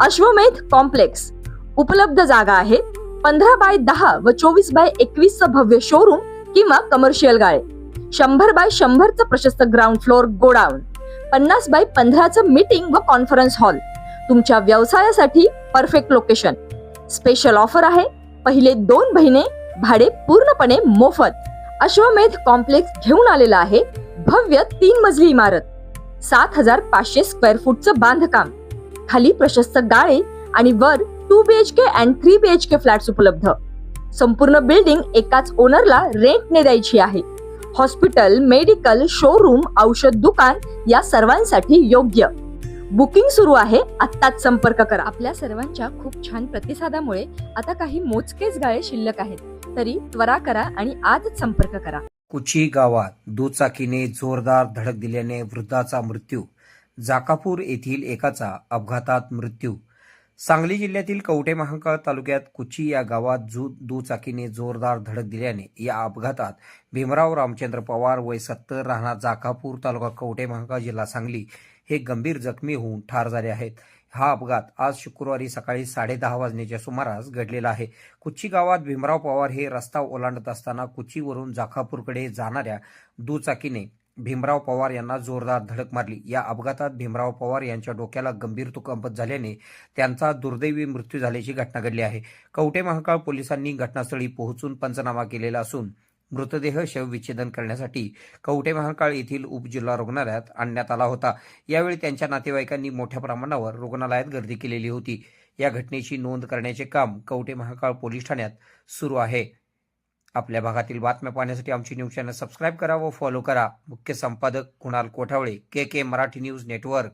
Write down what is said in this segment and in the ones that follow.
अश्वमेध कॉम्प्लेक्स उपलब्ध जागा आहे 15x10 व 24x21 भव्य शोरूम किंवा कमर्शियल गाळे, 100x100 प्रशस्त ground floor godown, 50x15 meeting व कॉन्फरन्स हॉल. तुमच्या व्यवसायासाठी परफेक्ट लोकेशन. स्पेशल ऑफर आहे, पहिले 2 महिने भाडे पूर्णपणे मोफत. अश्वमेध कॉम्प्लेक्स घेऊन आलेला आहे भव्य 3 मजली इमारत, 7500 स्क्वेअर फूटचं बांधकाम, खाली प्रशस्त गाळे आणि वर 2 BHK and 3 BHK फ्लॅट्स उपलब्ध. संपूर्ण बिल्डिंग एकाच ओनरला रेंटने द्यायची आहे. हॉस्पिटल, मेडिकल, शोरूम, औषध दुकान या सर्वांसाठी योग्य. बुकिंग सुरू आहे, आत्ताच संपर्क करा. आपल्या सर्वांच्या खूप छान प्रतिसादामुळे आता काही मोजकेच गाळे शिल्लक आहेत, तरी त्वरा करा आणि आजच संपर्क करा. कुची गावात दुचाकीने जोरदार धडक दिल्याने वृद्धाचा मृत्यू. जाकापूर येथील एकाचा अपघातात मृत्यू. सांगली जिल्ह्यातील कवठे महांकाळ तालुक्यात कुची या गावात दुचाकीने जोरदार धडक दिल्याने या अपघातात भीमराव रामचंद्र पवार वय 70 राहणार जाकापूर तालुका कवठे महांकाळ जिल्हा सांगली हे गंभीर जखमी होऊन ठार झाले आहेत. हा अपघात आज शुक्रवारी सकाळी 10:30 वाजण्याच्या सुमारास घडलेला आहे. कुची गावात भीमराव पवार हे रस्ता ओलांडत असताना कुचीवरून जाकापूरकडे जाणाऱ्या दुचाकीने भीमराव पवार यांना जोरदार धडक मारली. या अपघातात भीमराव पवार यांच्या डोक्याला गंभीर दुखापत झाल्याने त्यांचा दुर्दैवी मृत्यू झाल्याची घटना घडली आहे. कवठे महांकाळ पोलिसांनी घटनास्थळी पोहोचून पंचनामा केलेला असून मृतदेह शवविच्छेदन करण्यासाठी कवठे महांकाळ येथील उपजिल्हा रुग्णालयात आणण्यात आला होता. यावेळी त्यांच्या नातेवाईकांनी मोठ्या प्रमाणावर रुग्णालयात गर्दी केलेली होती. या घटनेची नोंद करण्याचे काम कवठे महांकाळ पोलीस ठाण्यात सुरू आहे. आपल्या भागातील बातम्या पाहण्यासाठी आमची न्यूज चॅनल सबस्क्राईब करा व फॉलो करा. मुख्य संपादक Kunal Kothawale, KK Marathi news network.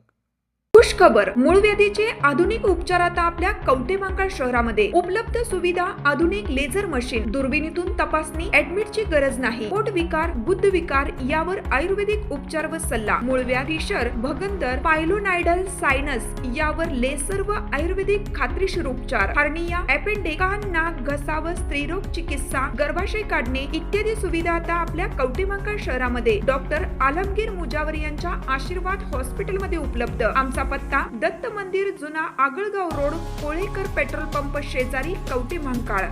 खुश खबर, मूळव्याधीचे आधुनिक उपचार आता आपल्या कवठे महांकाळ शहरामध्ये उपलब्ध. सुविधा, आधुनिक लेझर मशीन, दुर्बिणीतून तपासणी, ऍडमिटची गरज नाही. पोट विकार, गुद्ध विकार यावर आयुर्वेदिक उपचार व सल्ला. मूळव्याधी, शर, भगंदर, पायलोनायडल, सायनस यावर लेसर व आयुर्वेदिक खात्रीशीर उपचार. हार्निया, अपेंडिक्स, कान, नाक, घसा व स्त्रीरोग चिकित्सा, गर्भाशय काढणे इत्यादी सुविधा आता आपल्या कवठे महांकाळ शहरामध्ये डॉक्टर आलमगीर मुजावर यांच्या आशीर्वाद हॉस्पिटल मध्ये उपलब्ध. आमचा पत्ता दत्त मंदिर, जुना Agalgaon road, Kolekar petrol pump शेजारी, कवठे महांकाळ.